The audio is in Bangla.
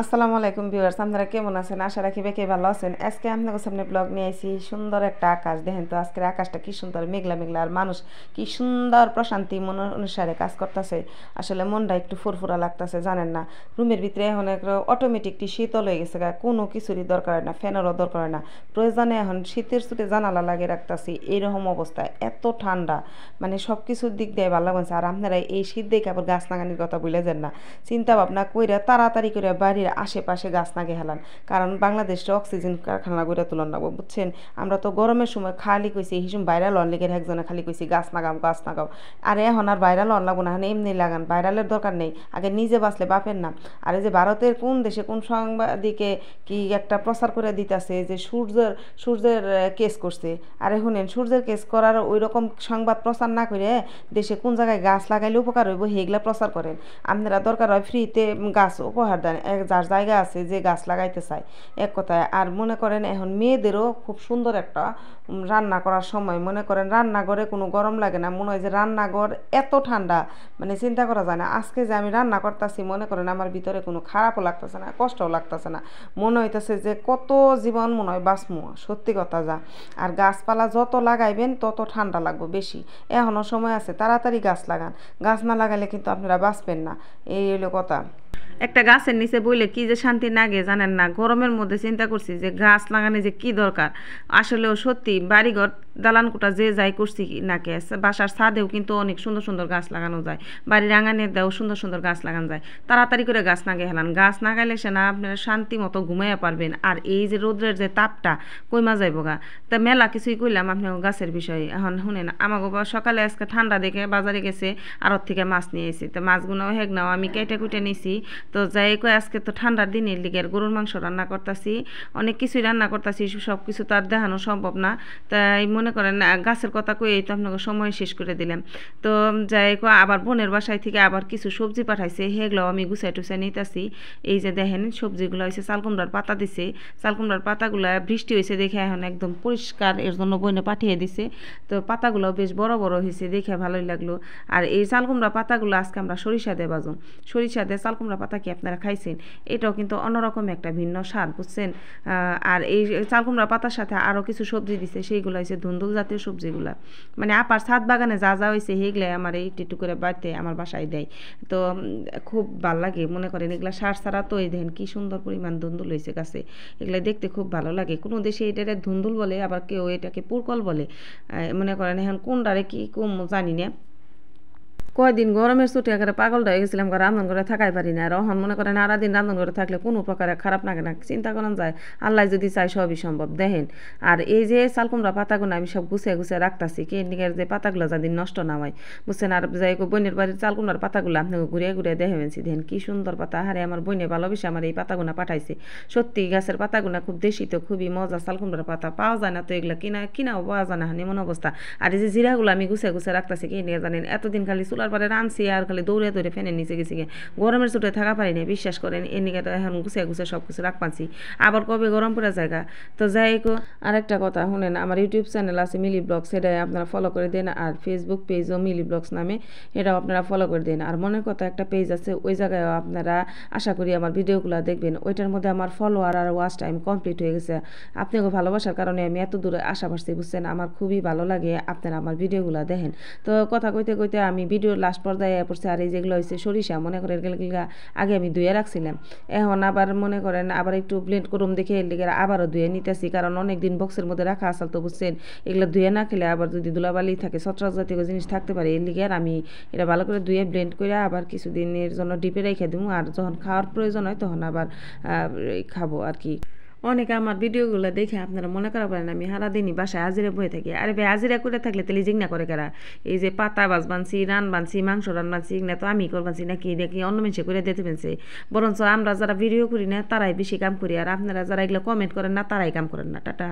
আসসালামু আলাইকুম ভিউয়ার্স, আপনারা কেমন আছেন? আশা রাখি বেঁকে ভালো আছেন। আজকে আপনাদের সামনে ব্লগ নিয়ে আইছি। সুন্দর একটা আকাশ দেখেন তো, আজকের আকাশটা কি সুন্দর মেঘলা মেঘলা, আর মানুষ কি সুন্দর প্রশান্তি মন অনুসারে কাজ করতেছে। আসলে মনটা একটু ফুরফুরা লাগতেছে, জানেন না। রুমের ভিতরে এখন অটোমেটিকলি শীতল হয়ে গেছে, কোনো কিছুরই দরকার হয় না, ফ্যানেরও দরকার হয় না। প্রয়োজনে এখন শীতের ছুটে জানালা লাগিয়ে রাখতেছি, এইরকম অবস্থায় এত ঠান্ডা, মানে সব কিছুর দিক দিয়ে ভালো লাগছে। আর আপনারা এই শীত দেখে আবার গাছ লাগানির কথা বলে যান না, চিন্তা ভাবনা কইরা তাড়াতাড়ি করে বাড়ির আশেপাশে গাছ নাগে হেলান, কারণ বাংলাদেশে অক্সিজেন কারখানা গড়ে তুলন লাগবো, বুঝছেন। আমরা তো গরমের সময় খালি কইছি হিসুম ভাইরাল হন লেগে একজনে খালি কইছি গাছ নাগাম গাছ নাগাও। আর এখন আর ভাইরাল হন লাগবো না, এমনি লাগান, ভাইরালের দরকার নেই। আগে নিজে বাঁচলে বাপের না। আর এই যে ভারতের কোন দেশে কোন সাংবাদিকে কি একটা প্রচার করে দিতেছে যে সূর্যের কেস করছে। আরে শুনেন, সূর্যের কেস করার ওই রকম সংবাদ প্রচার না করে দেশে কোন জায়গায় গাছ লাগাইলে উপকার হইব সেগুলা প্রচার করেন। আপনারা দরকার হয় ফ্রিতে গাছ উপহার দেন যার জায়গা আছে যে গাছ লাগাইতে চায়, এক কথায়। আর মনে করেন এখন মেয়েদেরও খুব সুন্দর একটা রান্না করার সময়, মনে করেন রান্নাঘরে কোনো গরম লাগে না, মনে হয় যে রান্নাঘর এত ঠান্ডা, মানে চিন্তা করা যায় না। আজকে যে আমি রান্না করতেছি, মনে করেন আমার ভিতরে কোনো খারাপও লাগতেছে না, কষ্টও লাগতেছে না, মনে হইতেছে যে কত জীবন মনে হয় বাঁচমু, সত্যি কথা যা। আর গাছপালা যত লাগাইবেন তত ঠান্ডা লাগবে বেশি। এখনও সময় আছে, তাড়াতাড়ি গাছ লাগান। গাছ না লাগালে কিন্তু আপনারা বাঁচবেন না, এই হলো কথা। একটা গাছের নিচে বইলে কি যে শান্তি লাগে জানেন না। গরমের মধ্যে চিন্তা করছি যে গাছ লাগানো যে কি দরকার। আসলেও সত্যি বাড়িঘর দালানকোটা যে যাই করছি নাকি, বাসার ছাদেও কিন্তু অনেক সুন্দর সুন্দর গাছ লাগানো যায়, বাড়ির আঙানের দেও সুন্দর সুন্দর গাছ লাগানো যায়। তাড়াতাড়ি করে গাছ নাগে হেলান, গাছ নাগাইলে সে না আপনারা শান্তি মতো ঘুমাইয়া পারবেন। আর এই যে রোদ্রের যে তাপটা কইমা যাইব গা, তা মেলা কিছুই কইলাম আপনার গাছের বিষয়ে। এখন শুনেন, আমাকে সকালে আজকে ঠান্ডা দেখে বাজারে গেছে, আড়ত থেকে মাছ নিয়ে এসেছি। তো মাছগুলোও হেগনাও আমি কেটে কুটে নিয়েছি। তো যাই কই আজকে তো ঠান্ডার দিনের লিগে গরুর মাংস রান্না করতেছি, অনেক কিছুই রান্না করতেছি, সব কিছু তার দেখানো সম্ভব না। তাই মনে করেন গাছের কথা কই এই তো আপনাকে সময় শেষ করে দিলাম। তো যাই কো আবার বোনের বাসায় থেকে আবার কিছু সবজি পাঠাইছে, সেগুলো আমি গুছাই টুছাই নিতেছি। এই যে দেখেন সবজিগুলো হয়েছে চালকুমড়ার পাতা দিছে, চালকুমড়ার পাতাগুলো বৃষ্টি হয়েছে দেখে এখন একদম পরিষ্কার, এর জন্য বইনে পাঠিয়ে দিছে। তো পাতাগুলো বেশ বড় বড় হয়েছে, দেখে ভালোই লাগলো। আর এই চালকুমড়া পাতাগুলো আজকে আমরা সরিষা দিয়ে বাজুম। সরিষা দিয়ে চালকুমড়া পাতা কি আপনারা খাইছেন? এটাও কিন্তু অন্যরকম একটা ভিন্ন স্বাদ, বুঝছেন। আর এই চালকুমড়া পাতার সাথে আরও কিছু সবজি দিছে, সেইগুলো হয়েছে ধুন্দুল জাতীয় সবজিগুলা। মানে আপার ছাদ বাগানে যা যা হয়েছে সেইগুলাই আমার একটু একটু করে বাড়তে আমার বাসায় দেয়। তো খুব ভাল লাগে, মনে করেন এগুলা সার ছাড়া। তো এই দেখেন কি সুন্দর পরিমাণ ধুন্দুল হয়েছে গাছে, এগুলা দেখতে খুব ভালো লাগে। কোনো দেশে এটাকে ধুন্দুল বলে, আবার কেউ এটাকে পুরকল বলে। মনে করেন এখন কোনটারে কি কম জানি না। কয়দিন গরমের ছুটি একেবারে পাগলটা হয়ে গেছিলাম, রান্ধন করে থাকাই পারি না। আর এখন মনে করেন সারা দিন রান্ধন করে থাকলে কোনো প্রকারে খারাপ লাগে না, চিন্তা করেন যায় আল্লাহ যদি চাই সবই সম্ভব, দেখেন। আর এই যে চালকুমড়া পাতাগুলো আমি সব গুছিয়ে গুছিয়ে রাখতেছি, কেন্ডিকের যে পাতাগুলো যাদিন নষ্ট না হয়, বুঝছেন। আর যাই বোনের বাড়ির চালকুমড়ার পাতাগুলো আপনাকে ঘুরিয়ে ঘুরিয়ে দেখে ফেলছি, দেখেন কি সুন্দর পাতা। হারে আমার বোনে ভালোবেসে আমার এই পাতাগুলো পাঠাইছে। সত্যি গাছের পাতাগুলো খুব দেশি, তো খুবই মজা। চালকুমড়ার পাতা পাওয়া যায় না, তো এগুলো কিনাও পাওয়া যায় না, এমন অবস্থা। আর এই যে জিরাগুলো আমি গুছিয়ে গুছিয়ে রাখতেছি, কে নিয়ে জানেন এতদিন খালি চুলার পরে রানছি আর খালি দৌড়ে দৌড়ে ফ্যানের নিচে গেছি, গরমের চোটে থাকা পারি না, বিশ্বাস করেন। এর নিকে তো এখন গুছিয়ে গুছিয়ে সব কিছু রাখ পাচ্ছি, আবার কবে গরম পড়ে জায়গা। তো যাই হোক, আরেকটা কথা শুনেন, আমার ইউটিউব চ্যানেল আছে মিলি ব্লগস, সেটাই আপনারা ফলো করে দেন। আর ফেসবুক পেজও মিলি ব্লগস নামে, এটাও আপনারা ফলো করে দেন। আর মনের কথা একটা পেজ আছে, ওই জায়গায়ও আপনারা আশা করি আমার ভিডিওগুলো দেখবেন। ওইটার মধ্যে আমার ফলোয়ার আর ওয়াচ টাইম কমপ্লিট হয়ে গেছে। আপনাকে ভালোবাসার কারণে আমি এত দূরে আশা পাচ্ছি, বুঝছেন। আমার খুবই ভালো লাগে আপনারা আমার ভিডিওগুলো দেখেন। তো কথা কইতে কইতে আমি ভিডিওর লাস্ট পর্যায়ে পড়ছে। আর এই যেগুলো হয়েছে সরিষা, মনে করেন এগুলো আগে আমি ধুয়ে রাখছিলাম, এখন আবার মনে করেন আবার একটু ব্লেন্ড করুম দেখে এর লিগে আবারও ধুয়ে নিতেছি, কারণ অনেকদিন বক্সের মধ্যে রাখা আসল, তো বুঝছেন। এগুলো ধুয়ে না খেলে আবার যদি ধুলাবালি থাকে, ছত্রাক জাতীয় জিনিস থাকতে পারে, এর লিগে আর আমি এটা ভালো করে ধুয়ে ব্লেন্ড করে আবার কিছুদিনের জন্য ডিপে রেখে দেবো। আর যখন খাওয়ার প্রয়োজন হয় তখন আবার খাবো আর কি। অনেকে আমার ভিডিওগুলো দেখে আপনারা মনে করা পারেন আমি সারাদিনই বাসায় হাজিরা বয়ে থাকি। আরে ভাই, হাজিরা করে থাকলে তাহলে জিগনা করে কারা? এই যে পাতা বানছি, রান বানছি, মাংস রান বানছি, না তো আমি করবানছি নাকি দেখি অন্য মানুষে করে দিতে পেরেছে। বরঞ্চ আমরা যারা ভিডিও করি না তারাই বেশি কাম করি, আর আপনারা যারা এগুলো কমেন্ট করেন না তারাই কাম করেন না। টাটা।